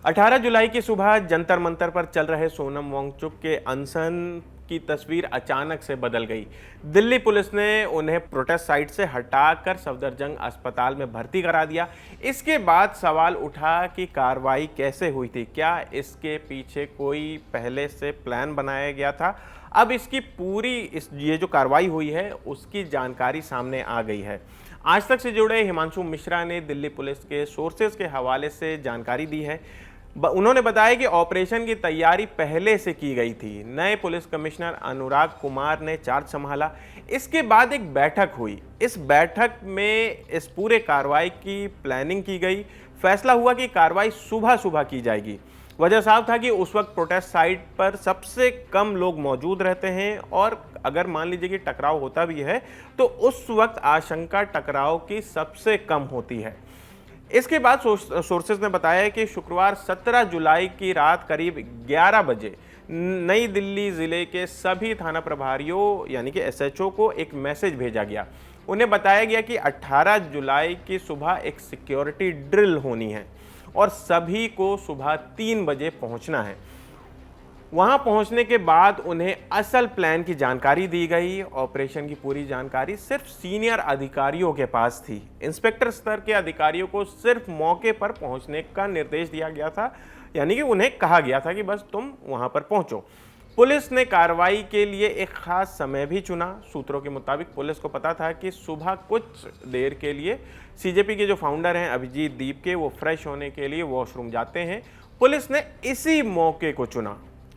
18 जुलाई की सुबह जंतर मंतर पर चल रहे सोनम वांगचुक के अनशन की तस्वीर अचानक से बदल गई। दिल्ली पुलिस ने उन्हें प्रोटेस्ट साइट से हटाकर सफदरजंग अस्पताल में भर्ती करा दिया। इसके बाद सवाल उठा कि कार्रवाई कैसे हुई थी, क्या इसके पीछे कोई पहले से प्लान बनाया गया था। अब इसकी पूरी ये जो कार्रवाई हुई है उसकी जानकारी सामने आ गई है। आज तक से जुड़े हिमांशु मिश्रा ने दिल्ली पुलिस के सोर्सेज के हवाले से जानकारी दी है। उन्होंने बताया कि ऑपरेशन की तैयारी पहले से की गई थी। नए पुलिस कमिश्नर अनुराग कुमार ने चार्ज संभाला। इसके बाद एक बैठक हुई। इस बैठक में इस पूरे कार्रवाई की प्लानिंग की गई। फैसला हुआ कि कार्रवाई सुबह सुबह की जाएगी। वजह साफ था कि उस वक्त प्रोटेस्ट साइट पर सबसे कम लोग मौजूद रहते हैं और अगर मान लीजिए कि टकराव होता भी है तो उस वक्त आशंका टकराव की सबसे कम होती है। इसके बाद सोर्सेज ने बताया कि शुक्रवार 17 जुलाई की रात करीब 11 बजे नई दिल्ली जिले के सभी थाना प्रभारियों यानी कि एसएचओ को एक मैसेज भेजा गया। उन्हें बताया गया कि 18 जुलाई की सुबह एक सिक्योरिटी ड्रिल होनी है और सभी को सुबह 3 बजे पहुंचना है। वहां पहुंचने के बाद उन्हें असल प्लान की जानकारी दी गई। ऑपरेशन की पूरी जानकारी सिर्फ सीनियर अधिकारियों के पास थी। इंस्पेक्टर स्तर के अधिकारियों को सिर्फ मौके पर पहुंचने का निर्देश दिया गया था, यानी कि उन्हें कहा गया था कि बस तुम वहां पर पहुंचो। पुलिस ने कार्रवाई के लिए एक खास समय भी चुना। सूत्रों के मुताबिक पुलिस को पता था कि सुबह कुछ देर के लिए सीजेपी के जो फाउंडर हैं अभिजीत दीप के, वो फ्रेश होने के लिए वॉशरूम जाते हैं। पुलिस ने इसी मौके को चुना।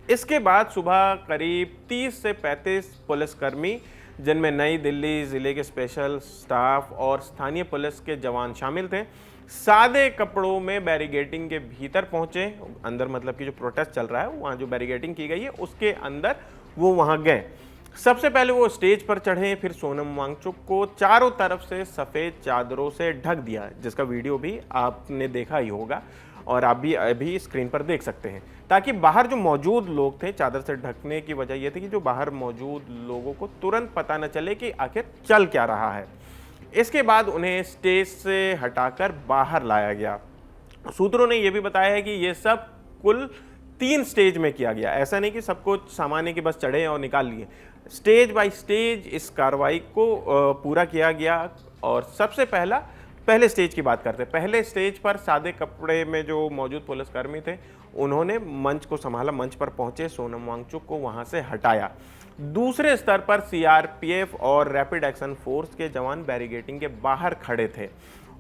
इसके बाद सुबह करीब 30 से 35 पुलिसकर्मी, जिनमें नई दिल्ली जिले के स्पेशल स्टाफ और स्थानीय पुलिस के जवान शामिल थे, सादे कपड़ों में बैरिकेडिंग के भीतर पहुंचे। अंदर मतलब कि जो प्रोटेस्ट चल रहा है वहाँ जो बैरिकेडिंग की गई है उसके अंदर वो वहाँ गए। सबसे पहले वो स्टेज पर चढ़े, फिर सोनम वांगचुक को चारों तरफ से सफ़ेद चादरों से ढक दिया, जिसका वीडियो भी आपने देखा ही होगा और आप भी अभी स्क्रीन पर देख सकते हैं, ताकि बाहर जो मौजूद लोग थे, चादर से ढकने की वजह यह थी कि जो बाहर मौजूद लोगों को तुरंत पता न चले कि आखिर चल क्या रहा है। इसके बाद उन्हें स्टेज से हटाकर बाहर लाया गया। सूत्रों ने यह भी बताया है कि यह सब कुल 3 स्टेज में किया गया। ऐसा नहीं कि सबको सामान्य के बस चढ़े और निकाल लिए। स्टेज बाय स्टेज इस कार्रवाई को पूरा किया गया। और सबसे पहले स्टेज की बात करते हैं। पहले स्टेज पर सादे कपड़े में जो मौजूद पुलिसकर्मी थे उन्होंने मंच को संभाला। मंच पर पहुंचे, सोनम वांगचुक को वहां से हटाया। दूसरे स्तर पर सीआरपीएफ और रैपिड एक्शन फोर्स के जवान बैरिकेडिंग के बाहर खड़े थे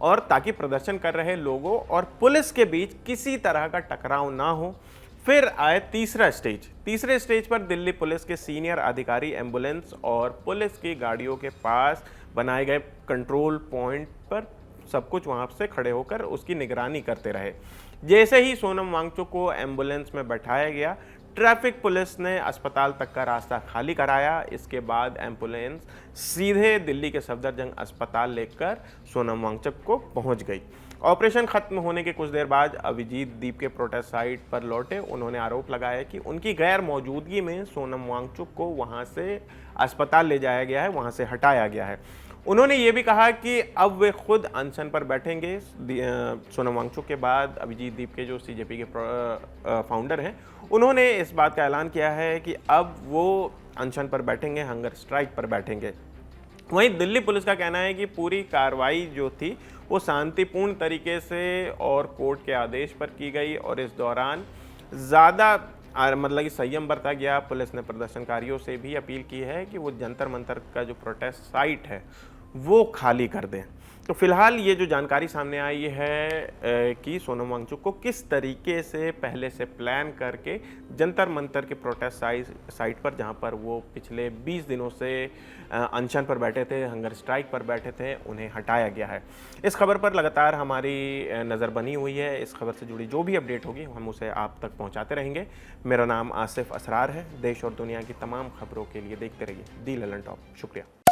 और ताकि प्रदर्शन कर रहे लोगों और पुलिस के बीच किसी तरह का टकराव ना हो। फिर आए तीसरे स्टेज पर दिल्ली पुलिस के सीनियर अधिकारी एम्बुलेंस और पुलिस की गाड़ियों के पास बनाए गए कंट्रोल पॉइंट पर सब कुछ वहां से खड़े होकर उसकी निगरानी करते रहे। जैसे ही सोनम वांगचुक को एम्बुलेंस में बैठाया गया, ट्रैफिक पुलिस ने अस्पताल तक का रास्ता खाली कराया। इसके बाद एम्बुलेंस सीधे दिल्ली के सफदरजंग अस्पताल लेकर सोनम वांगचुक को पहुंच गई। ऑपरेशन खत्म होने के कुछ देर बाद अभिजीत दीप के प्रोटेस्ट साइट पर लौटे। उन्होंने आरोप लगाया कि उनकी गैर मौजूदगी में सोनम वांगचुक को वहां से अस्पताल ले जाया गया है, वहां से हटाया गया है। उन्होंने ये भी कहा कि अब वे खुद अनशन पर बैठेंगे। सोनम वांगचुक के बाद अभिजीत दीप के जो सीजेपी के फाउंडर हैं, उन्होंने इस बात का ऐलान किया है कि अब वो अनशन पर बैठेंगे, हंगर स्ट्राइक पर बैठेंगे। वहीं दिल्ली पुलिस का कहना है कि पूरी कार्रवाई जो थी वो शांतिपूर्ण तरीके से और कोर्ट के आदेश पर की गई और इस दौरान ज़्यादा मतलब कि संयम बरता गया। पुलिस ने प्रदर्शनकारियों से भी अपील की है कि वो जंतर मंतर का जो प्रोटेस्ट साइट है वो खाली कर दें। तो फिलहाल ये जो जानकारी सामने आई है कि सोनम वांगचुक को किस तरीके से पहले से प्लान करके जंतर मंतर के प्रोटेस्ट साइट पर, जहां पर वो पिछले 20 दिनों से अनशन पर बैठे थे, हंगर स्ट्राइक पर बैठे थे, उन्हें हटाया गया है। इस खबर पर लगातार हमारी नज़र बनी हुई है। इस खबर से जुड़ी जो भी अपडेट होगी हम उसे आप तक पहुंचाते रहेंगे। मेरा नाम आसिफ असरार है। देश और दुनिया की तमाम खबरों के लिए देखते रहिए दी ललन टॉप। शुक्रिया।